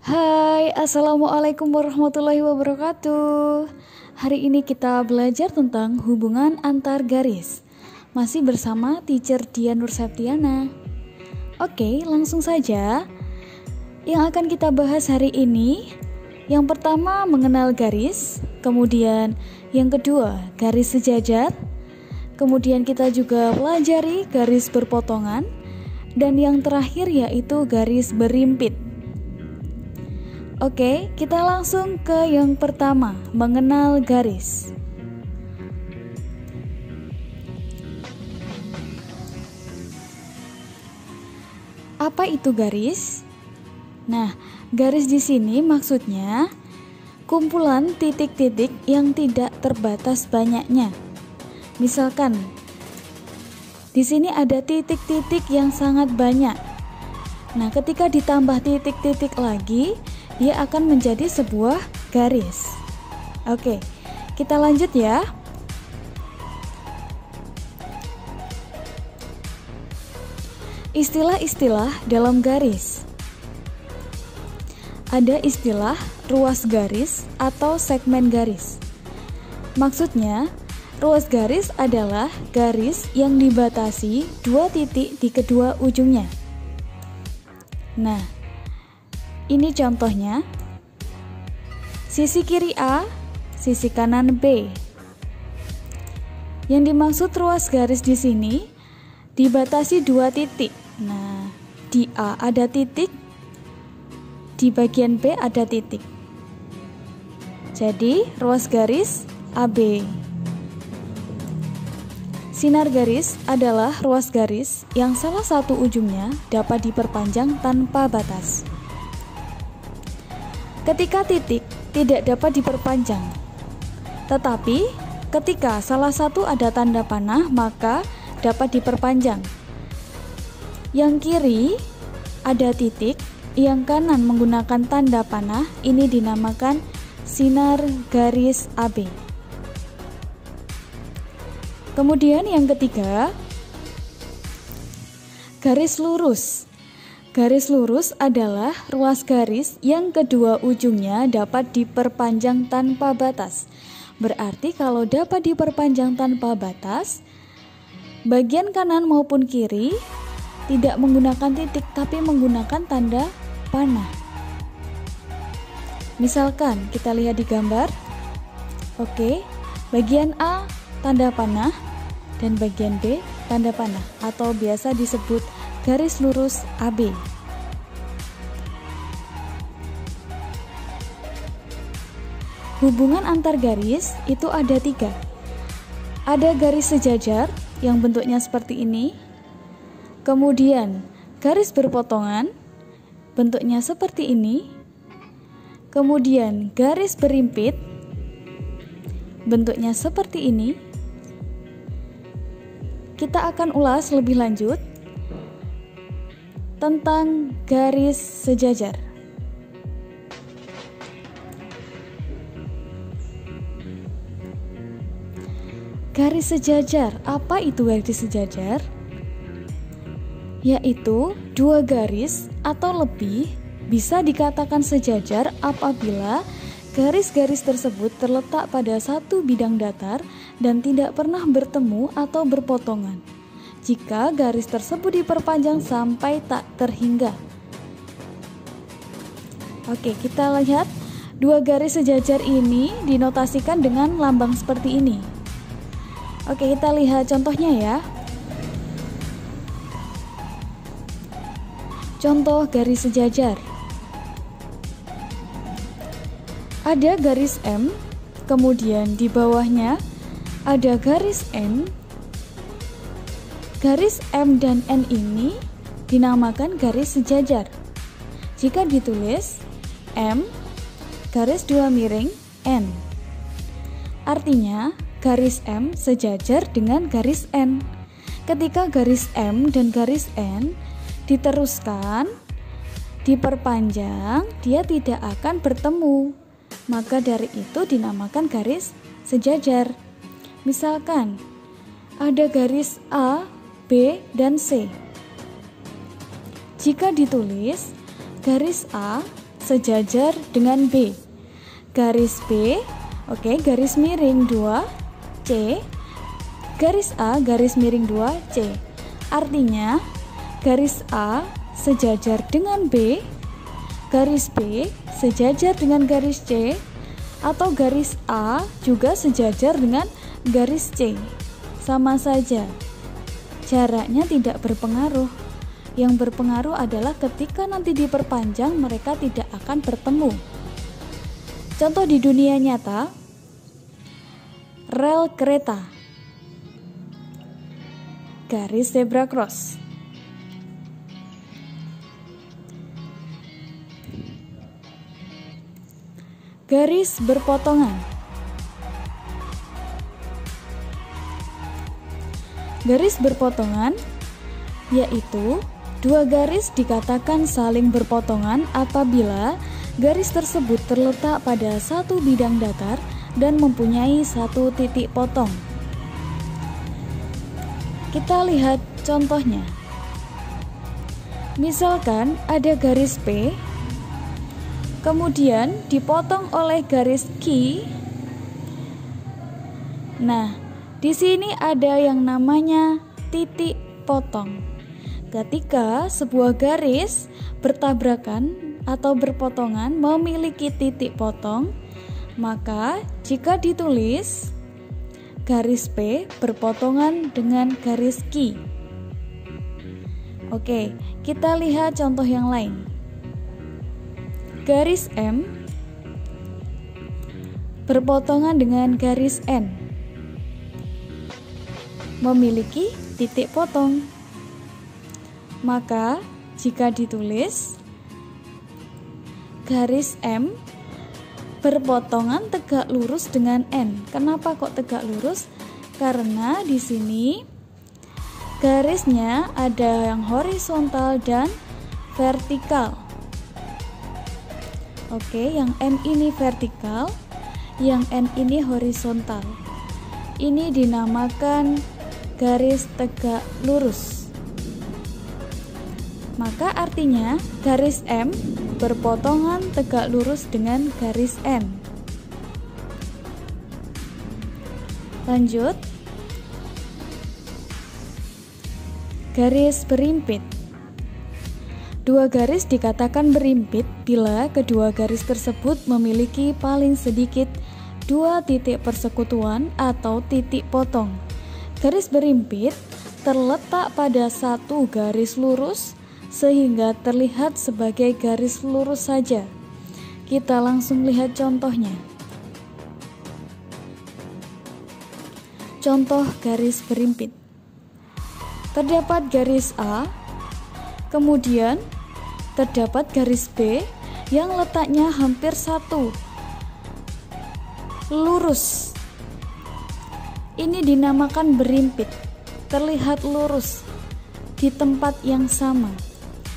Hai, Assalamualaikum warahmatullahi wabarakatuh. Hari ini kita belajar tentang hubungan antar garis. Masih bersama Teacher Dian Nurseptiana. Oke, langsung saja. Yang akan kita bahas hari ini, yang pertama mengenal garis, kemudian yang kedua garis sejajar, kemudian kita juga pelajari garis berpotongan, dan yang terakhir yaitu garis berimpit. Oke, kita langsung ke yang pertama, mengenal garis. Apa itu garis? Nah, garis di sini maksudnya kumpulan titik-titik yang tidak terbatas banyaknya. Misalkan, di sini ada titik-titik yang sangat banyak. Nah, ketika ditambah titik-titik lagi, dia akan menjadi sebuah garis. Oke, kita lanjut ya. Istilah-istilah dalam garis. Ada istilah ruas garis atau segmen garis. Maksudnya, ruas garis adalah garis yang dibatasi dua titik di kedua ujungnya. Nah, ini contohnya, sisi kiri A, sisi kanan B. Yang dimaksud ruas garis di sini dibatasi dua titik. Nah, di A ada titik, di bagian B ada titik. Jadi, ruas garis AB. Sinar garis adalah ruas garis yang salah satu ujungnya dapat diperpanjang tanpa batas. Ketika titik tidak dapat diperpanjang, tetapi ketika salah satu ada tanda panah maka dapat diperpanjang. Yang kiri ada titik, yang kanan menggunakan tanda panah, ini dinamakan sinar garis AB. Kemudian yang ketiga, garis lurus. Garis lurus adalah ruas garis yang kedua ujungnya dapat diperpanjang tanpa batas. Berarti kalau dapat diperpanjang tanpa batas, bagian kanan maupun kiri tidak menggunakan titik tapi menggunakan tanda panah. Misalkan kita lihat di gambar. Oke, bagian A tanda panah dan bagian B tanda panah atau biasa disebut garis lurus AB. Hubungan antar garis itu ada tiga. Ada garis sejajar yang bentuknya seperti ini. Kemudian garis berpotongan bentuknya seperti ini. Kemudian garis berimpit bentuknya seperti ini. Kita akan ulas lebih lanjut tentang garis sejajar. Garis sejajar, apa itu garis sejajar? Yaitu dua garis atau lebih bisa dikatakan sejajar apabila garis-garis tersebut terletak pada satu bidang datar dan tidak pernah bertemu atau berpotongan. Jika garis tersebut diperpanjang sampai tak terhingga. Oke, kita lihat dua garis sejajar ini dinotasikan dengan lambang seperti ini. Oke, kita lihat contohnya ya. Contoh garis sejajar. Ada garis M, kemudian di bawahnya ada garis N. Garis M dan N ini dinamakan garis sejajar. Jika ditulis M garis 2 miring N, artinya garis M sejajar dengan garis N. Ketika garis M dan garis N diteruskan, diperpanjang, dia tidak akan bertemu. Maka dari itu dinamakan garis sejajar. Misalkan ada garis A, B, dan C. Jika ditulis garis A sejajar dengan B. Garis B, garis miring 2C, garis A garis miring 2C. Artinya garis A sejajar dengan B, garis B sejajar dengan garis C, atau garis A juga sejajar dengan garis C. Sama saja, jaraknya tidak berpengaruh. Yang berpengaruh adalah ketika nanti diperpanjang mereka tidak akan bertemu. Contoh di dunia nyata, rel kereta, garis zebra cross. Garis berpotongan. Garis berpotongan yaitu dua garis dikatakan saling berpotongan apabila garis tersebut terletak pada satu bidang datar dan mempunyai satu titik potong. Kita lihat contohnya. Misalkan ada garis P, kemudian dipotong oleh garis Q. Nah, di sini ada yang namanya titik potong. Ketika sebuah garis bertabrakan atau berpotongan memiliki titik potong, maka jika ditulis garis P berpotongan dengan garis Q. Oke, kita lihat contoh yang lain. Garis M berpotongan dengan garis N, memiliki titik potong. Maka jika ditulis garis M berpotongan tegak lurus dengan N. Kenapa kok tegak lurus? Karena di sini garisnya ada yang horizontal dan vertikal. Yang M ini vertikal, yang N ini horizontal. Ini dinamakan garis tegak lurus. Maka artinya garis M berpotongan tegak lurus dengan garis N. Lanjut. Garis berimpit. Dua garis dikatakan berimpit bila kedua garis tersebut memiliki paling sedikit dua titik persekutuan atau titik potong. Garis berimpit terletak pada satu garis lurus sehingga terlihat sebagai garis lurus saja. Kita langsung lihat contohnya. Contoh garis berimpit. Terdapat garis A, kemudian terdapat garis B yang letaknya hampir satu, lurus. Ini dinamakan berimpit, terlihat lurus di tempat yang sama.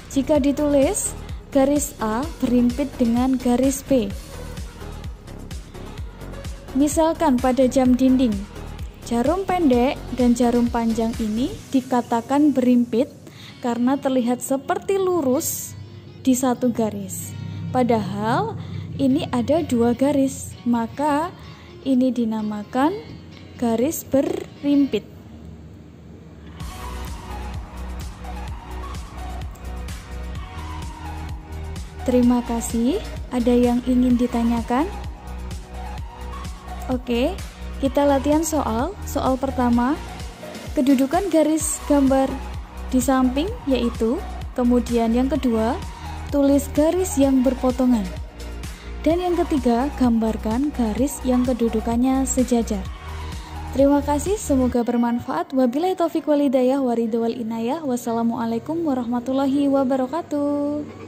Jika ditulis garis A berimpit dengan garis B. Misalkan pada jam dinding, jarum pendek dan jarum panjang ini dikatakan berimpit karena terlihat seperti lurus di satu garis. Padahal ini ada dua garis, maka ini dinamakan garis berimpit. Terima kasih. Ada yang ingin ditanyakan? Oke, kita latihan soal. Soal pertama, kedudukan garis gambar di samping yaitu, kemudian yang kedua, tulis garis yang berpotongan. Dan yang ketiga, gambarkan garis yang kedudukannya sejajar. Terima kasih, semoga bermanfaat. Wabillahi taufiq wal hidayah wa ridha wal inayah. Wassalamualaikum warahmatullahi wabarakatuh.